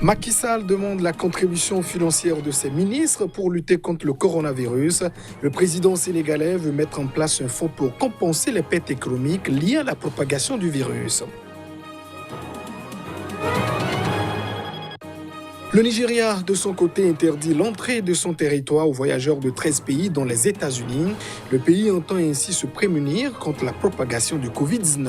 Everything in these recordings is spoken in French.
Macky Sall demande la contribution financière de ses ministres pour lutter contre le coronavirus. Le président sénégalais veut mettre en place un fonds pour compenser les pertes économiques liées à la propagation du virus. Le Nigeria, de son côté, interdit l'entrée de son territoire aux voyageurs de 13 pays, dont les États-Unis. Le pays entend ainsi se prémunir contre la propagation du Covid-19.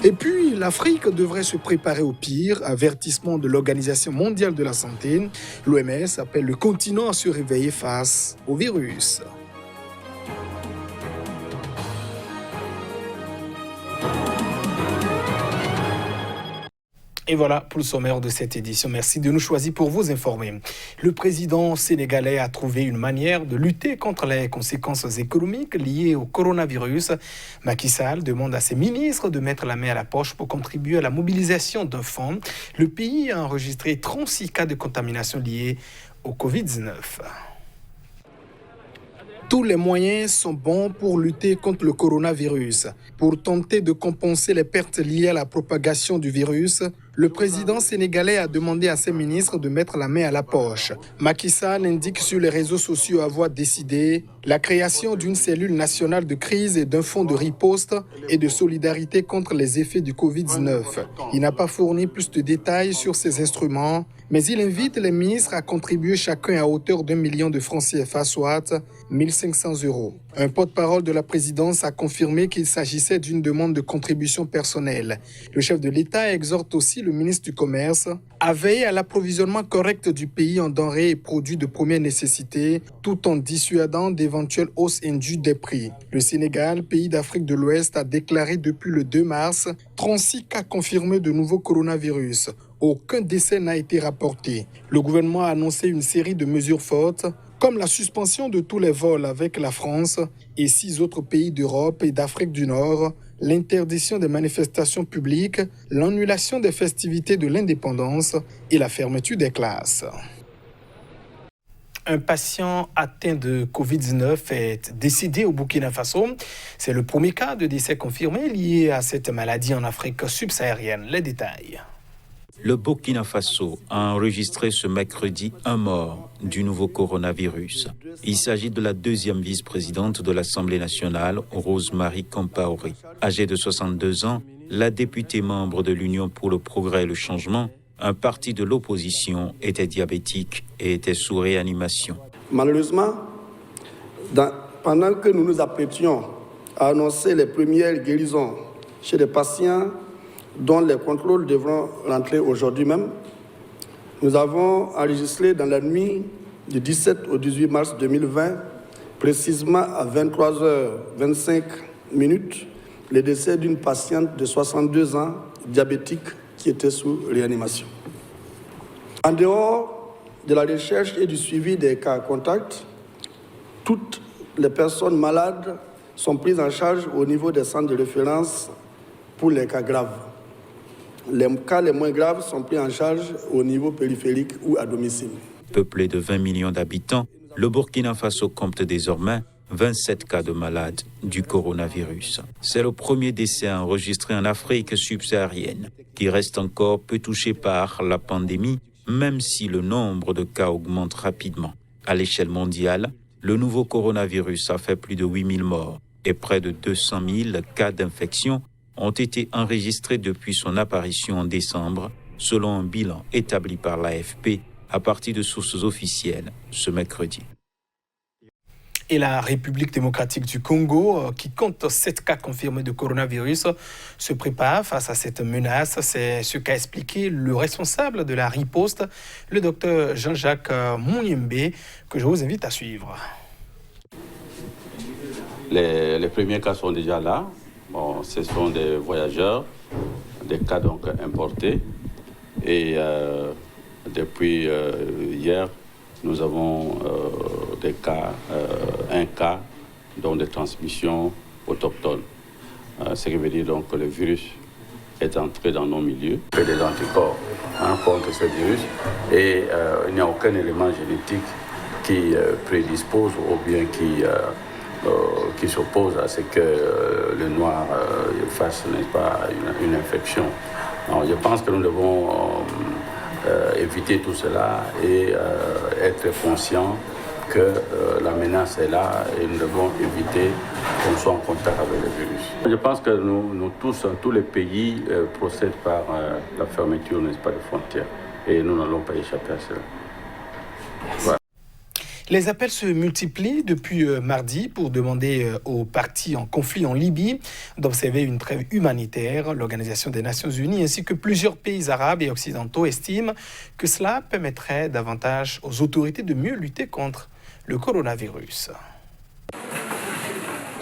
Et puis, l'Afrique devrait se préparer au pire, avertissement de l'Organisation mondiale de la santé. L'OMS appelle le continent à se réveiller face au virus. Et voilà pour le sommaire de cette édition. Merci de nous choisir pour vous informer. Le président sénégalais a trouvé une manière de lutter contre les conséquences économiques liées au coronavirus. Macky Sall demande à ses ministres de mettre la main à la poche pour contribuer à la mobilisation d'un fonds. Le pays a enregistré 36 cas de contamination liés au Covid-19. Tous les moyens sont bons pour lutter contre le coronavirus. Pour tenter de compenser les pertes liées à la propagation du virus, le président sénégalais a demandé à ses ministres de mettre la main à la poche. Macky Sall indique sur les réseaux sociaux avoir décidé la création d'une cellule nationale de crise et d'un fonds de riposte et de solidarité contre les effets du Covid-19. Il n'a pas fourni plus de détails sur ces instruments, mais il invite les ministres à contribuer chacun à hauteur d'1 million de francs CFA, soit 1 500 €. Un porte-parole de la présidence a confirmé qu'il s'agissait d'une demande de contribution personnelle. Le chef de l'État exhorte aussi le ministre du Commerce à veiller à l'approvisionnement correct du pays en denrées et produits de première nécessité, tout en dissuadant d'éventuelles hausses indues des prix. Le Sénégal, pays d'Afrique de l'Ouest, a déclaré depuis le 2 mars 36 cas confirmés de nouveau coronavirus. Aucun décès n'a été rapporté. Le gouvernement a annoncé une série de mesures fortes, comme la suspension de tous les vols avec la France et 6 autres pays d'Europe et d'Afrique du Nord, l'interdiction des manifestations publiques, l'annulation des festivités de l'indépendance et la fermeture des classes. Un patient atteint de Covid-19 est décédé au Burkina Faso. C'est le premier cas de décès confirmé lié à cette maladie en Afrique subsaharienne. Les détails. Le Burkina Faso a enregistré ce mercredi un mort du nouveau coronavirus. Il s'agit de la deuxième vice-présidente de l'Assemblée nationale, Rose-Marie Compaoré. Âgée de 62 ans, la députée membre de l'Union pour le progrès et le changement, un parti de l'opposition, était diabétique et était sous réanimation. Malheureusement, pendant que nous nous apprêtions à annoncer les premières guérisons chez les patients dont les contrôles devront rentrer aujourd'hui même, nous avons enregistré dans la nuit du 17 au 18 mars 2020, précisément à 23h25, le décès d'une patiente de 62 ans, diabétique, qui était sous réanimation. En dehors de la recherche et du suivi des cas contacts, toutes les personnes malades sont prises en charge au niveau des centres de référence pour les cas graves. Les cas les moins graves sont pris en charge au niveau périphérique ou à domicile. Peuplé de 20 millions d'habitants, le Burkina Faso compte désormais 27 cas de malades du coronavirus. C'est le premier décès enregistré en Afrique subsaharienne, qui reste encore peu touché par la pandémie, même si le nombre de cas augmente rapidement. À l'échelle mondiale, le nouveau coronavirus a fait plus de 8 000 morts et près de 200 000 cas d'infection ont été enregistrés depuis son apparition en décembre, selon un bilan établi par l'AFP à partir de sources officielles ce mercredi. Et la République démocratique du Congo, qui compte 7 cas confirmés de coronavirus, se prépare face à cette menace. C'est ce qu'a expliqué le responsable de la riposte, le docteur Jean-Jacques Mouniembe, que je vous invite à suivre. Les premiers cas sont déjà là. Bon, ce sont des voyageurs, des cas donc importés. Et depuis hier, nous avons des cas, un cas donc de transmission autochtone. Ce qui veut dire donc que le virus est entré dans nos milieux. Il y a des anticorps contre ce virus et il n'y a aucun élément génétique qui prédispose ou bien qui qui s'opposent à ce que le noir fasse, n'est-ce pas, une infection. Alors, je pense que nous devons éviter tout cela et être conscients que la menace est là et nous devons éviter qu'on soit en contact avec le virus. Je pense que nous tous les pays procèdent par la fermeture, n'est-ce pas, des frontières et nous n'allons pas échapper à cela. Voilà. Les appels se multiplient depuis mardi pour demander aux partis en conflit en Libye d'observer une trêve humanitaire. L'Organisation des Nations Unies ainsi que plusieurs pays arabes et occidentaux estiment que cela permettrait davantage aux autorités de mieux lutter contre le coronavirus.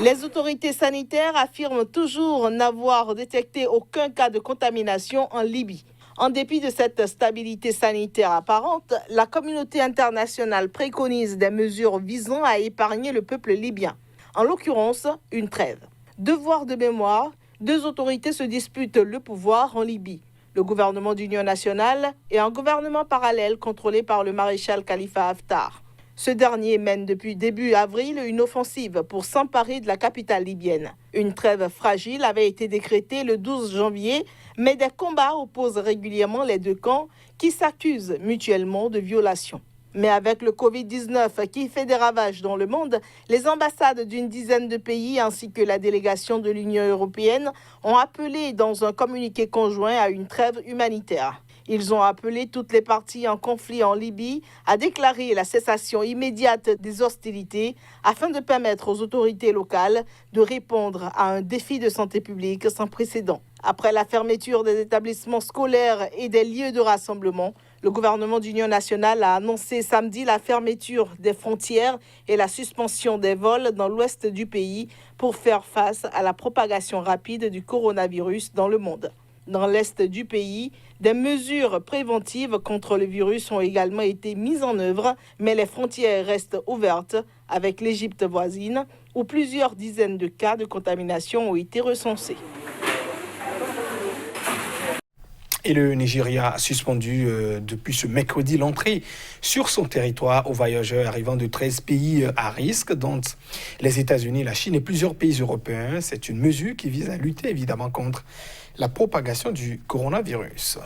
Les autorités sanitaires affirment toujours n'avoir détecté aucun cas de contamination en Libye. En dépit de cette stabilité sanitaire apparente, la communauté internationale préconise des mesures visant à épargner le peuple libyen. En l'occurrence, une trêve. Devoir de mémoire, deux autorités se disputent le pouvoir en Libye. Le gouvernement d'union nationale et un gouvernement parallèle contrôlé par le maréchal Khalifa Haftar. Ce dernier mène depuis début avril une offensive pour s'emparer de la capitale libyenne. Une trêve fragile avait été décrétée le 12 janvier, mais des combats opposent régulièrement les deux camps qui s'accusent mutuellement de violations. Mais avec le Covid-19 qui fait des ravages dans le monde, les ambassades d'une dizaine de pays ainsi que la délégation de l'Union européenne ont appelé dans un communiqué conjoint à une trêve humanitaire. Ils ont appelé toutes les parties en conflit en Libye à déclarer la cessation immédiate des hostilités afin de permettre aux autorités locales de répondre à un défi de santé publique sans précédent. Après la fermeture des établissements scolaires et des lieux de rassemblement, le gouvernement d'union nationale a annoncé samedi la fermeture des frontières et la suspension des vols dans l'ouest du pays pour faire face à la propagation rapide du coronavirus dans le monde. Dans l'est du pays, des mesures préventives contre le virus ont également été mises en œuvre, mais les frontières restent ouvertes avec l'Égypte voisine, où plusieurs dizaines de cas de contamination ont été recensés. Et le Nigeria a suspendu depuis ce mercredi l'entrée sur son territoire aux voyageurs arrivant de 13 pays à risque, dont les États-Unis, la Chine et plusieurs pays européens. C'est une mesure qui vise à lutter évidemment contre la propagation du coronavirus.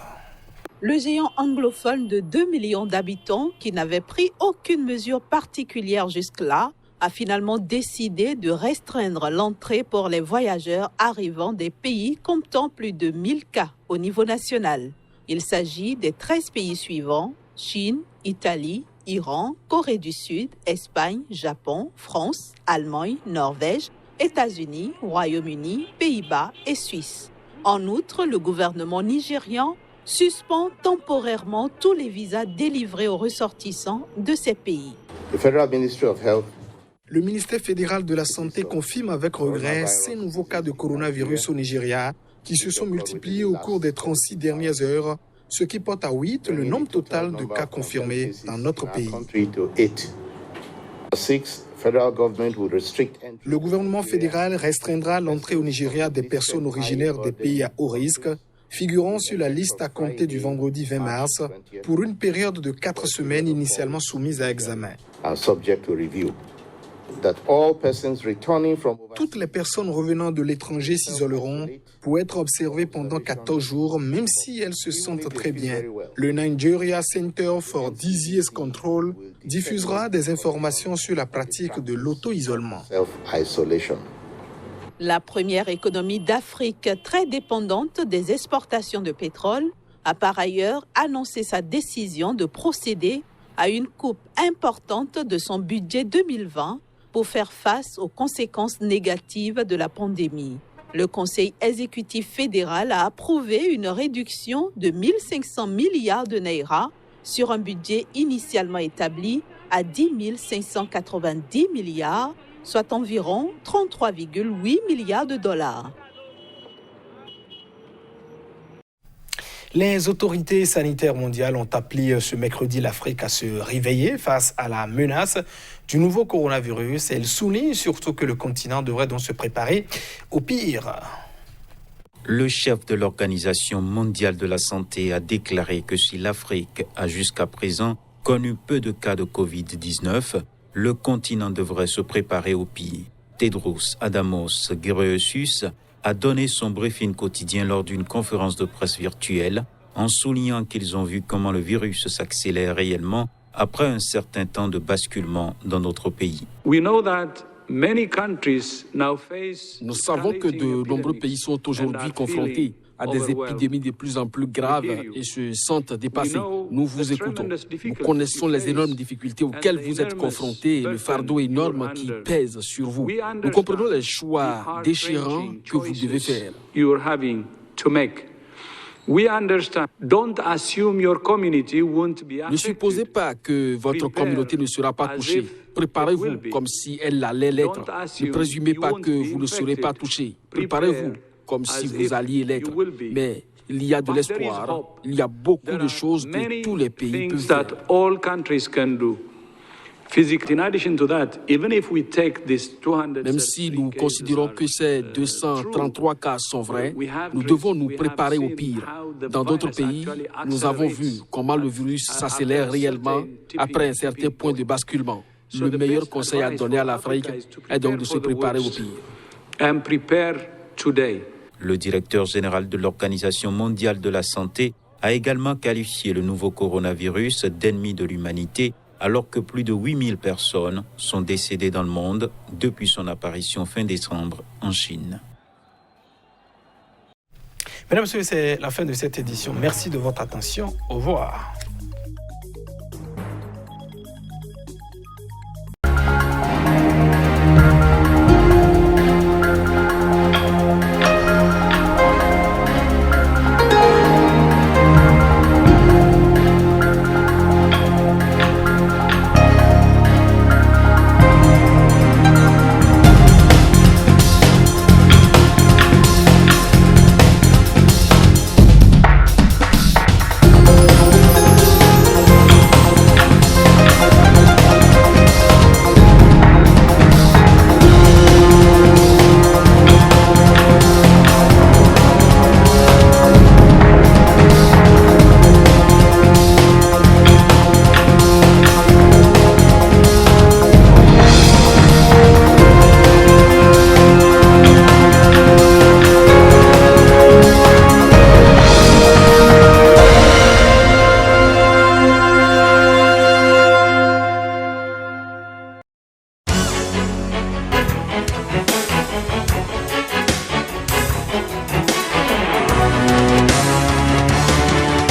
Le géant anglophone de 2 millions d'habitants, qui n'avait pris aucune mesure particulière jusque-là, a finalement décidé de restreindre l'entrée pour les voyageurs arrivant des pays comptant plus de 1000 cas au niveau national. Il s'agit des 13 pays suivants: Chine, Italie, Iran, Corée du Sud, Espagne, Japon, France, Allemagne, Norvège, États-Unis, Royaume-Uni, Pays-Bas et Suisse. En outre, le gouvernement nigérian suspend temporairement tous les visas délivrés aux ressortissants de ces pays. Le ministère fédéral de la Santé confirme avec regret 6 nouveaux cas de coronavirus au Nigeria qui se sont multipliés au cours des 36 dernières heures, ce qui porte à 8 le nombre total de cas confirmés dans notre pays. Le gouvernement fédéral restreindra l'entrée au Nigeria des personnes originaires des pays à haut risque, figurant sur la liste à compter du vendredi 20 mars, pour une période de 4 semaines initialement soumise à examen. Toutes les personnes revenant de l'étranger s'isoleront pour être observées pendant 14 jours, même si elles se sentent très bien. Le Nigeria Center for Disease Control diffusera des informations sur la pratique de l'auto-isolement. La première économie d'Afrique, très dépendante des exportations de pétrole, a par ailleurs annoncé sa décision de procéder à une coupe importante de son budget 2020 pour faire face aux conséquences négatives de la pandémie. Le Conseil exécutif fédéral a approuvé une réduction de 1 500 milliards de naira sur un budget initialement établi à 10 590 milliards, soit environ 33,8 milliards de dollars. Les autorités sanitaires mondiales ont appelé ce mercredi l'Afrique à se réveiller face à la menace du nouveau coronavirus. Elles soulignent surtout que le continent devrait donc se préparer au pire. Le chef de l'Organisation mondiale de la santé a déclaré que si l'Afrique a jusqu'à présent connu peu de cas de Covid-19, le continent devrait se préparer au pire. Tedros Adhanos Ghebreyesus a donné son briefing quotidien lors d'une conférence de presse virtuelle en soulignant qu'ils ont vu comment le virus s'accélère réellement après un certain temps de basculement dans notre pays. Nous savons que de nombreux pays sont aujourd'hui confrontés à des épidémies de plus en plus graves et se sentent dépassés. Nous vous écoutons. Nous connaissons les énormes difficultés auxquelles vous êtes confrontés et le fardeau énorme qui pèse sur vous. Nous comprenons les choix déchirants que vous devez faire. Ne supposez pas que votre communauté ne sera pas touchée. Préparez-vous comme si elle allait l'être. Ne présumez pas que vous ne serez pas touché. Préparez-vous comme si vous alliez l'être. Mais il y a de l'espoir. Il y a beaucoup de choses que tous les pays peuvent faire. Même si nous considérons que ces 233 cas sont vrais, nous devons nous préparer au pire. Dans d'autres pays, nous avons vu comment le virus s'accélère réellement après un certain point de basculement. Le meilleur conseil à donner à l'Afrique est donc de se préparer au pire. Le directeur général de l'Organisation mondiale de la santé a également qualifié le nouveau coronavirus d'ennemi de l'humanité, alors que plus de 8000 personnes sont décédées dans le monde depuis son apparition fin décembre en Chine. Mesdames et messieurs, c'est la fin de cette édition. Merci de votre attention. Au revoir.